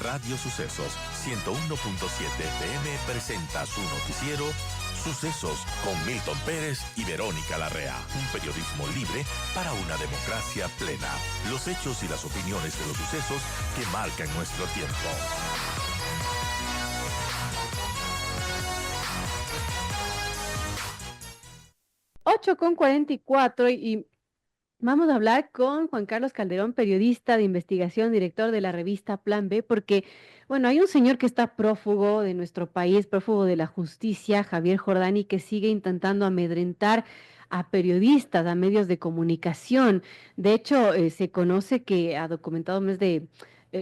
Radio Sucesos 101.7 FM presenta su noticiero Sucesos con Milton Pérez y Verónica Larrea. Un periodismo libre para una democracia plena. Los hechos y las opiniones de los sucesos que marcan nuestro tiempo. Ocho con 44 y vamos a hablar con Juan Carlos Calderón, periodista de investigación, director de la revista Plan B, porque, bueno, hay un señor que está prófugo de nuestro país, prófugo de la justicia, Javier Jordani, que sigue intentando amedrentar a periodistas, a medios de comunicación. De hecho, se conoce que ha documentado más de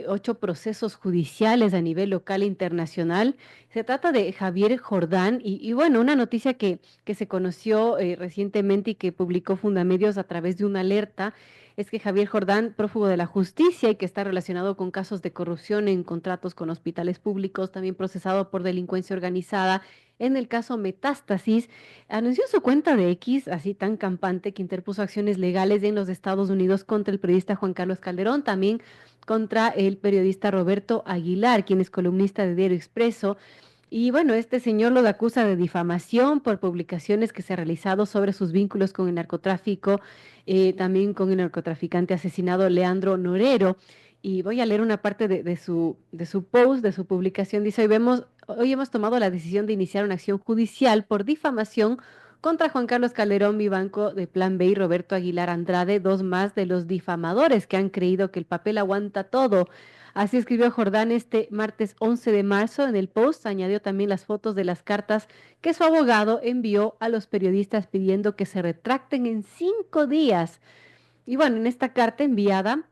8 procesos judiciales a nivel local e internacional. Se trata de Javier Jordán y bueno, una noticia que se conoció recientemente y que publicó Fundamedios a través de una alerta, es que Javier Jordán, prófugo de la justicia y que está relacionado con casos de corrupción en contratos con hospitales públicos, también procesado por delincuencia organizada, en el caso Metástasis, anunció en su cuenta de X, así tan campante, que interpuso acciones legales en los Estados Unidos contra el periodista Juan Carlos Calderón, también contra el periodista Roberto Aguilar, quien es columnista de Diario Expreso. Y bueno, este señor lo acusa de difamación por publicaciones que se ha realizado sobre sus vínculos con el narcotráfico, también con el narcotraficante asesinado Leandro Norero. Y voy a leer una parte de su post, de su publicación. Dice, hoy hemos tomado la decisión de iniciar una acción judicial por difamación contra Juan Carlos Calderón Vivanco de Plan B y Roberto Aguilar Andrade, dos más de los difamadores que han creído que el papel aguanta todo. Así escribió Jordán este martes 11 de marzo. En el post añadió también las fotos de las cartas que su abogado envió a los periodistas pidiendo que se retracten en 5 días. Y bueno, en esta carta enviada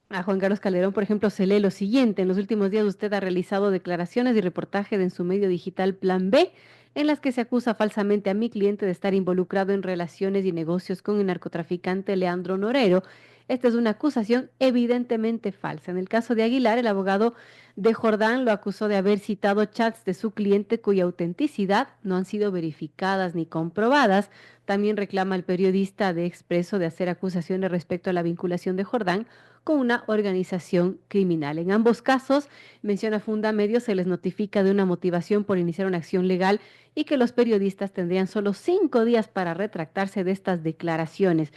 a Juan Carlos Calderón, por ejemplo, se lee lo siguiente: en los últimos días usted ha realizado declaraciones y reportajes en su medio digital Plan B, en las que se acusa falsamente a mi cliente de estar involucrado en relaciones y negocios con el narcotraficante Leandro Norero. Esta es una acusación evidentemente falsa. En el caso de Aguilar, el abogado de Jordán lo acusó de haber citado chats de su cliente cuya autenticidad no han sido verificadas ni comprobadas. También reclama el periodista de Expreso de hacer acusaciones respecto a la vinculación de Jordán con una organización criminal. En ambos casos, menciona Fundamedios, se les notifica de una motivación por iniciar una acción legal y que los periodistas tendrían solo 5 días para retractarse de estas declaraciones.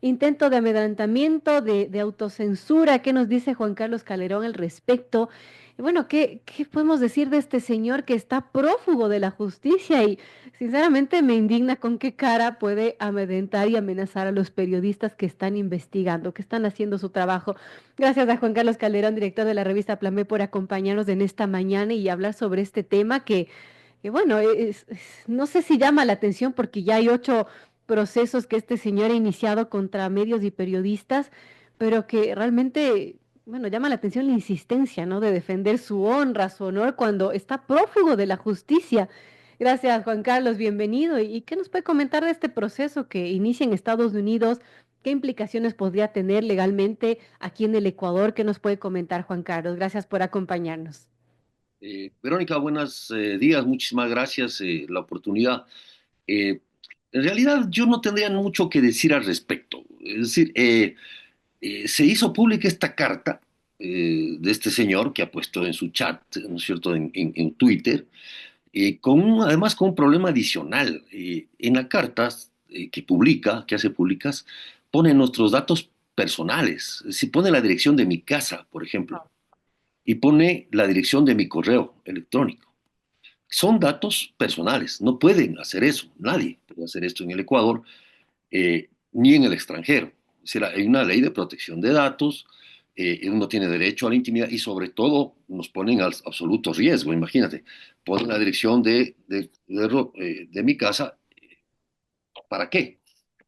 Intento de amedrentamiento, de autocensura. ¿Qué nos dice Juan Carlos Calderón al respecto? Y bueno, ¿qué podemos decir de este señor que está prófugo de la justicia? Y sinceramente me indigna con qué cara puede amedrentar y amenazar a los periodistas que están investigando, que están haciendo su trabajo. Gracias a Juan Carlos Calderón, director de la revista Plamé, por acompañarnos en esta mañana y hablar sobre este tema que bueno, no sé si llama la atención porque ya hay 8 procesos que este señor ha iniciado contra medios y periodistas, pero que realmente, bueno, llama la atención la insistencia, ¿no? De defender su honra, su honor cuando está prófugo de la justicia. Gracias, Juan Carlos, bienvenido. ¿Y qué nos puede comentar de este proceso que inicia en Estados Unidos? ¿Qué implicaciones podría tener legalmente aquí en el Ecuador? ¿Qué nos puede comentar, Juan Carlos? Gracias por acompañarnos. Verónica, buenos días, muchísimas gracias la oportunidad. Eh, en realidad yo no tendría mucho que decir al respecto. Es decir, se hizo pública esta carta de este señor que ha puesto en su chat, ¿no es cierto?, en Twitter, además con un problema adicional. En la carta que publica, que hace públicas, pone nuestros datos personales. Si pone la dirección de mi casa, por ejemplo, y pone la dirección de mi correo electrónico. Son datos personales, no pueden hacer eso, nadie puede hacer esto en el Ecuador ni en el extranjero. Es decir, hay una ley de protección de datos, uno tiene derecho a la intimidad y sobre todo nos ponen al absoluto riesgo. Imagínate, ponen la dirección de mi casa, ¿para qué?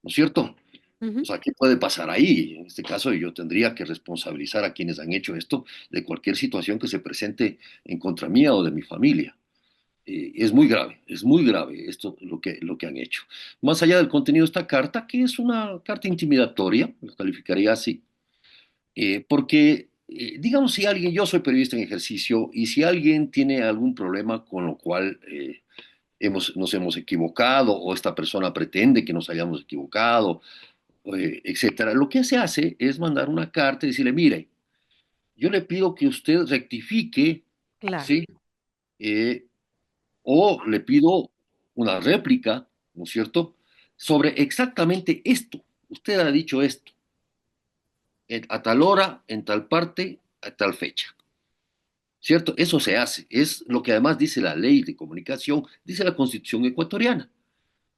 ¿No es cierto? O Ujú. sea, ¿qué puede pasar ahí? En este caso, yo tendría que responsabilizar a quienes han hecho esto de cualquier situación que se presente en contra mía o de mi familia. Es muy grave esto lo que han hecho. Más allá del contenido de esta carta, que es una carta intimidatoria, lo calificaría así, porque, digamos, si alguien, yo soy periodista en ejercicio, y si alguien tiene algún problema con lo cual nos hemos equivocado, o esta persona pretende que nos hayamos equivocado, etcétera, lo que se hace es mandar una carta y decirle, mire, yo le pido que usted rectifique, Claro. ¿sí? Eh, o le pido una réplica, ¿no es cierto?, sobre exactamente esto. Usted ha dicho esto, a tal hora, en tal parte, a tal fecha. ¿Cierto? Eso se hace. Es lo que además dice la ley de comunicación, dice la Constitución ecuatoriana.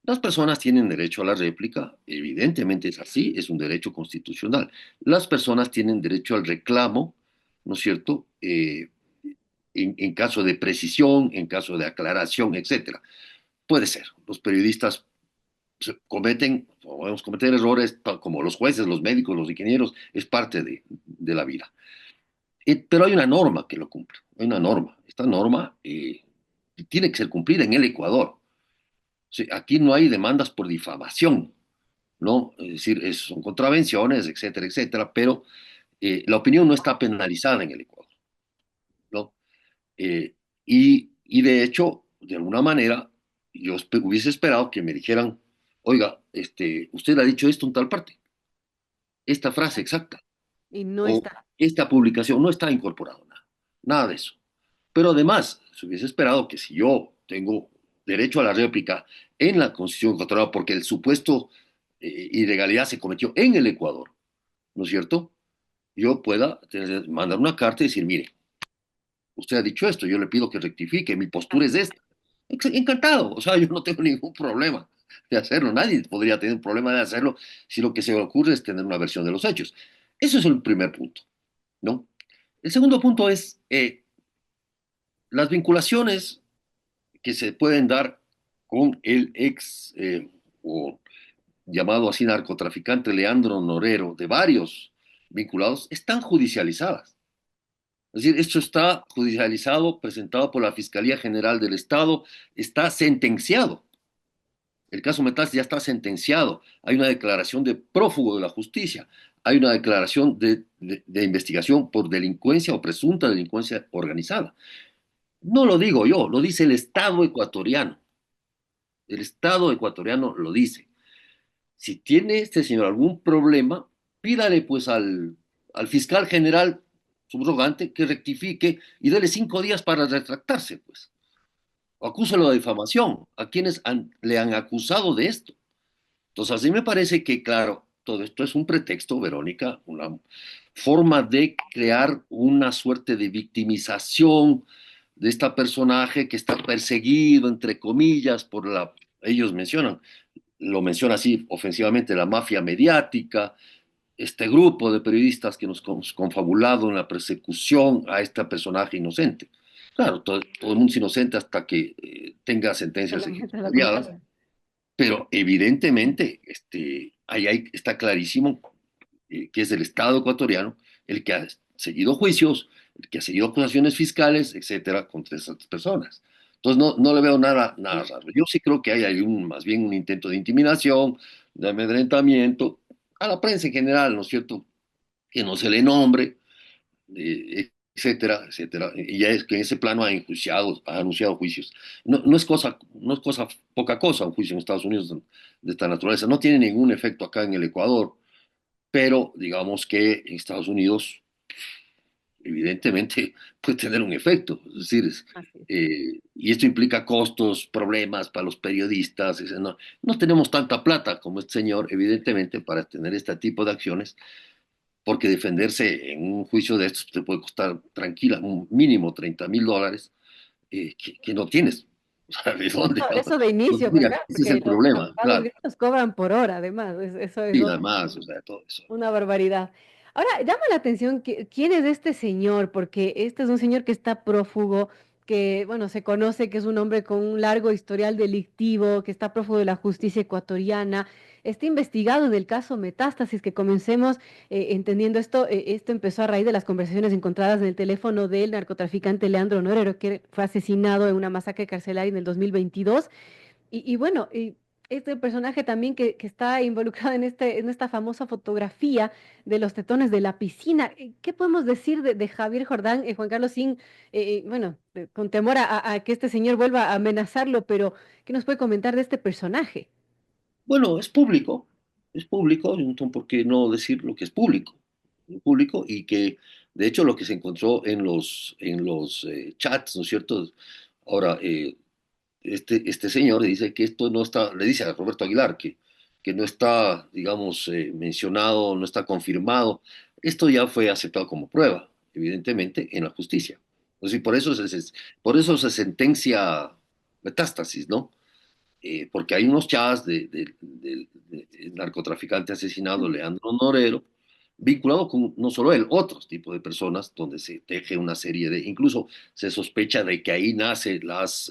Las personas tienen derecho a la réplica, evidentemente es así, es un derecho constitucional. Las personas tienen derecho al reclamo, ¿no es cierto? En caso de precisión, en caso de aclaración, etcétera. Puede ser. Los periodistas cometen, podemos cometer errores como los jueces, los médicos, los ingenieros, es parte de la vida. Pero hay una norma que lo cumple, hay una norma. Esta norma tiene que ser cumplida en el Ecuador. Sí, aquí no hay demandas por difamación, ¿no? Es decir, son contravenciones, etcétera, etcétera, pero la opinión no está penalizada en el Ecuador, ¿no? Eh, y de hecho, de alguna manera, yo hubiese esperado que me dijeran, oiga, usted ha dicho esto en tal parte, esta frase exacta, Y no o está. esta publicación no está incorporado, nada, nada de eso. Pero además, se hubiese esperado que si yo tengo derecho a la réplica en la Constitución ecuatoriana, porque el supuesto ilegalidad se cometió en el Ecuador, ¿no es cierto? Yo pueda mandar una carta y decir, mire, usted ha dicho esto, yo le pido que rectifique, mi postura es esta. Encantado, o sea, yo no tengo ningún problema de hacerlo, nadie podría tener un problema de hacerlo si lo que se le ocurre es tener una versión de los hechos. Eso es el primer punto, ¿no? El segundo punto es las vinculaciones que se pueden dar con el ex o llamado así narcotraficante Leandro Norero, de varios vinculados, están judicializadas. Es decir, esto está judicializado, presentado por la Fiscalía General del Estado, está sentenciado. El caso Metas ya está sentenciado. Hay una declaración de prófugo de la justicia. Hay una declaración de investigación por delincuencia o presunta delincuencia organizada. No lo digo yo, lo dice el Estado ecuatoriano. El Estado ecuatoriano lo dice. Si tiene este señor algún problema, pídale pues al fiscal general subrogante que rectifique y dele 5 días para retractarse, pues. O acúsalo de difamación a quienes le han acusado de esto. Entonces, así me parece que, claro, todo esto es un pretexto, Verónica, una forma de crear una suerte de victimización de este personaje que está perseguido, entre comillas, por ellos lo menciona así ofensivamente, la mafia mediática, este grupo de periodistas que nos hemos confabulado en la persecución a este personaje inocente. Claro, todo el mundo es inocente hasta que tenga Se sentencias le mete la ejecutoriadas, conciencia. pero evidentemente ahí está clarísimo que es el Estado ecuatoriano el que ha seguido juicios, el que ha seguido acusaciones fiscales, etcétera, contra esas personas. Entonces no le veo nada raro. Yo sí creo que hay más bien un intento de intimidación, de amedrentamiento, a la prensa en general, ¿no es cierto? Que no se le nombre, etcétera, etcétera. Y ya es que en ese plano ha anunciado juicios. No es cosa, poca cosa un juicio en Estados Unidos de esta naturaleza. No tiene ningún efecto acá en el Ecuador, pero digamos que en Estados Unidos evidentemente puede tener un efecto. Es decir, Así es. y esto implica costos, problemas para los periodistas. No tenemos tanta plata como este señor, evidentemente, para tener este tipo de acciones, porque defenderse en un juicio de estos te puede costar tranquila, un mínimo $30,000 que no tienes. O sea, ¿de dónde? Eso de Entonces, inicio, mira, ¿verdad? ese es Porque el los problema, abogados claro. gringos cobran por hora, además. Eso es Y además, o sea, todo eso. una barbaridad. Ahora, llama la atención quién es este señor, porque este es un señor que está prófugo, que, bueno, se conoce que es un hombre con un largo historial delictivo, que está prófugo de la justicia ecuatoriana, está investigado en el caso Metástasis, que comencemos entendiendo esto. Esto empezó a raíz de las conversaciones encontradas en el teléfono del narcotraficante Leandro Norero, que fue asesinado en una masacre carcelaria en el 2022. Y bueno, este personaje también que está involucrado en esta famosa fotografía de los tetones de la piscina. ¿Qué podemos decir de Javier Jordán, Juan Carlos, sin, bueno, con temor a que este señor vuelva a amenazarlo, pero qué nos puede comentar de este personaje? Bueno, es público, entonces, ¿por qué no decir lo que es público? Público y que De hecho, lo que se encontró en los chats, ¿no es cierto? Ahora, este señor dice que esto no está, le dice a Roberto Aguilar que no está, digamos, mencionado, no está confirmado. Esto ya fue aceptado como prueba, evidentemente, en la justicia. Es decir, por eso se sentencia metástasis, ¿no? Porque hay unos chats del narcotraficante asesinado Leandro Norero, vinculado con no solo él, otros tipos de personas, donde se teje una serie de, incluso se sospecha de que ahí nacen las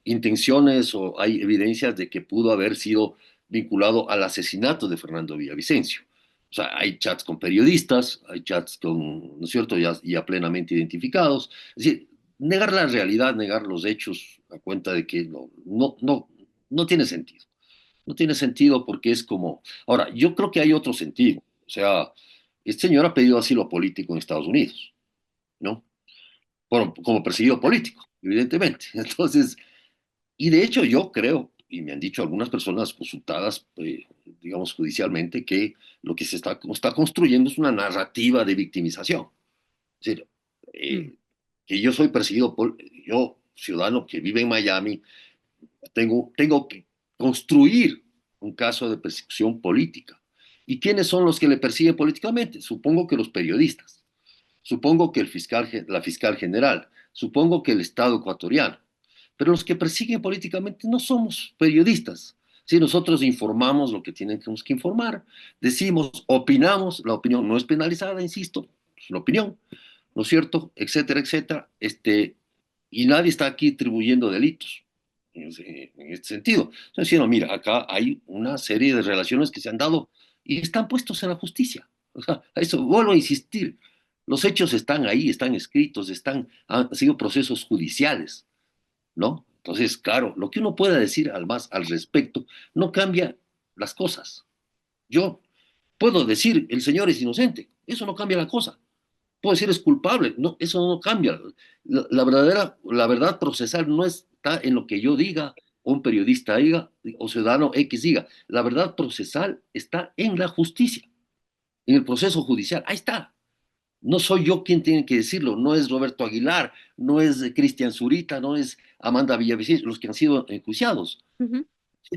intenciones o hay evidencias de que pudo haber sido vinculado al asesinato de Fernando Villavicencio. O sea, hay chats con periodistas, hay chats con, ¿no es cierto?, ya plenamente identificados. Es decir, negar la realidad, negar los hechos a cuenta de que no tiene sentido. No tiene sentido porque es como... Ahora, yo creo que hay otro sentido. O sea, este señor ha pedido asilo político en Estados Unidos, ¿no? Bueno, como perseguido político, evidentemente. Entonces, y de hecho yo creo, y me han dicho algunas personas consultadas, digamos judicialmente, que lo que está construyendo es una narrativa de victimización. Es decir, Mm, que yo soy perseguido por, yo, ciudadano que vive en Miami, tengo que construir un caso de persecución política. ¿Y quiénes son los que le persiguen políticamente? Supongo que los periodistas, supongo que la fiscal general, supongo que el Estado ecuatoriano. Pero los que persiguen políticamente no somos periodistas. Si nosotros informamos lo que tenemos que informar, decimos, opinamos, la opinión no es penalizada, insisto, es una opinión, ¿no es cierto? Etcétera, etcétera. Y nadie está aquí atribuyendo delitos en este sentido. Estoy diciendo, mira, acá hay una serie de relaciones que se han dado y están puestos en la justicia. O sea, a eso vuelvo a insistir. Los hechos están ahí, están escritos, han sido procesos judiciales, ¿no? Entonces, claro, lo que uno pueda decir al respecto no cambia las cosas. Yo puedo decir, el señor es inocente, eso no cambia la cosa. Puedo decir, es culpable, no, eso no cambia. La verdad procesal no está en lo que yo diga, o un periodista diga, o ciudadano X diga. La verdad procesal está en la justicia, en el proceso judicial. Ahí está. No soy yo quien tiene que decirlo, no es Roberto Aguilar, no es Cristian Zurita, no es Amanda Villavicencio, los que han sido enjuiciados. ujú.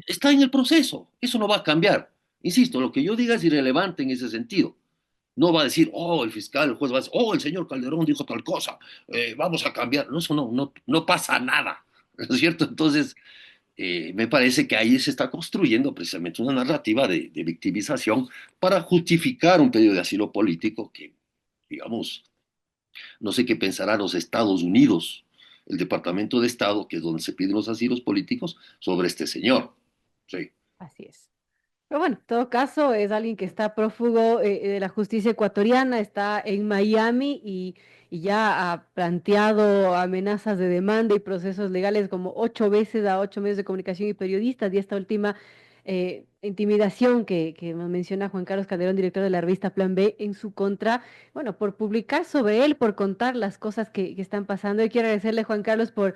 Está en el proceso, eso no va a cambiar. Insisto, lo que yo diga es irrelevante en ese sentido. No va a decir, oh, el fiscal, el juez va a decir, oh, el señor Calderón dijo tal cosa, vamos a cambiar. No, eso no pasa nada, ¿no es cierto? Entonces, me parece que ahí se está construyendo precisamente una narrativa de victimización para justificar un pedido de asilo político que, digamos, no sé qué pensarán los Estados Unidos, el Departamento de Estado, que es donde se piden los asilos políticos, sobre este señor. Sí. Así es. Pero bueno, en todo caso, es alguien que está prófugo de la justicia ecuatoriana, está en Miami y ya ha planteado amenazas de demanda y procesos legales como 8 veces a 8 medios de comunicación y periodistas, y esta última intimidación que nos menciona Juan Carlos Calderón, director de la revista Plan B, en su contra, bueno, por publicar sobre él, por contar las cosas que están pasando. Y quiero agradecerle, Juan Carlos, por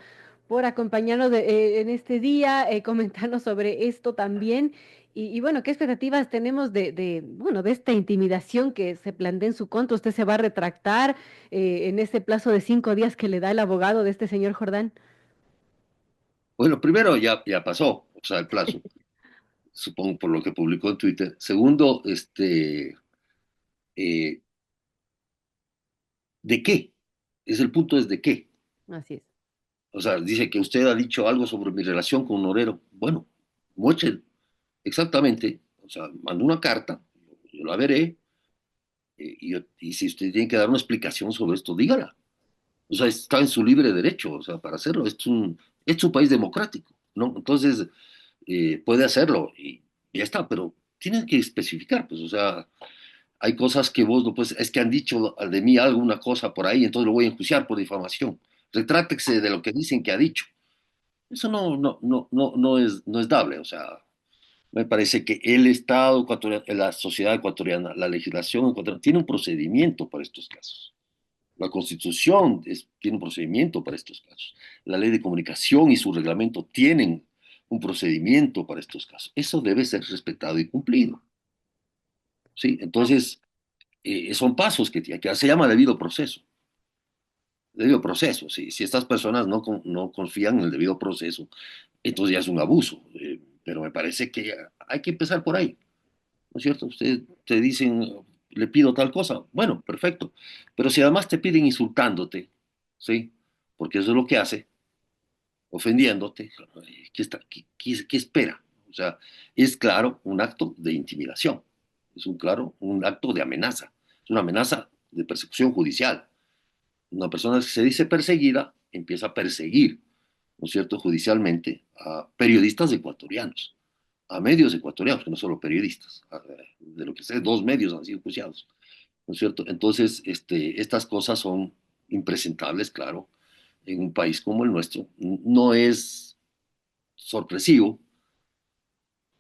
acompañarnos en este día, comentarnos sobre esto también. Y bueno, ¿qué expectativas tenemos bueno, de esta intimidación que se plantea en su contra? ¿Usted se va a retractar en este plazo de 5 días que le da el abogado de este señor Jordán? Bueno, primero ya pasó, o sea, el plazo, supongo por lo que publicó en Twitter. Segundo, eh, ¿de qué? El punto es de qué. Así es. O sea, dice que usted ha dicho algo sobre mi relación con Norero. Bueno, muestre exactamente, o sea, mando una carta, yo la veré, y si usted tiene que dar una explicación sobre esto, dígala. O sea, está en su libre derecho, o sea, para hacerlo. Es un país democrático, ¿no? Entonces, puede hacerlo y ya está, pero tienen que especificar, pues, o sea, hay cosas que vos no puedes, es que han dicho de mí alguna cosa por ahí, entonces lo voy a enjuiciar por difamación. Retrátese de lo que dicen que ha dicho. Eso no es dable, o sea, me parece que el Estado ecuatoriano, la sociedad ecuatoriana, la legislación ecuatoriana, tiene un procedimiento para estos casos. La Constitución tiene un procedimiento para estos casos. La ley de comunicación y su reglamento tienen un procedimiento para estos casos. Eso debe ser respetado y cumplido. ¿Sí? Así. Entonces, Son pasos que se llama debido proceso. Debido proceso. Si estas personas no confían en el debido proceso, entonces ya es un abuso. Pero me parece que hay que empezar por ahí, ¿no es cierto? Ustedes te dicen, le pido tal cosa, bueno, perfecto. Pero si además te piden insultándote, ¿sí? Porque eso es lo que hace, ofendiéndote, ¿qué espera? O sea, es claro un acto de intimidación, un acto de amenaza, es una amenaza de persecución judicial. Una persona que se dice perseguida empieza a perseguir, ¿no es cierto?, judicialmente a periodistas ecuatorianos, a medios ecuatorianos, que no solo periodistas, de lo que sé, dos medios han sido enjuiciados, ¿no es cierto? Entonces, estas cosas son impresentables, claro, en un país como el nuestro. No es sorpresivo,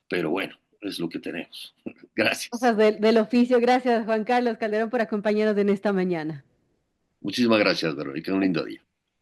pero bueno, es lo que tenemos. Gracias. Cosas del oficio. Gracias, Juan Carlos Calderón, por acompañarnos en esta mañana. Muchísimas gracias, Verónica. Un lindo día.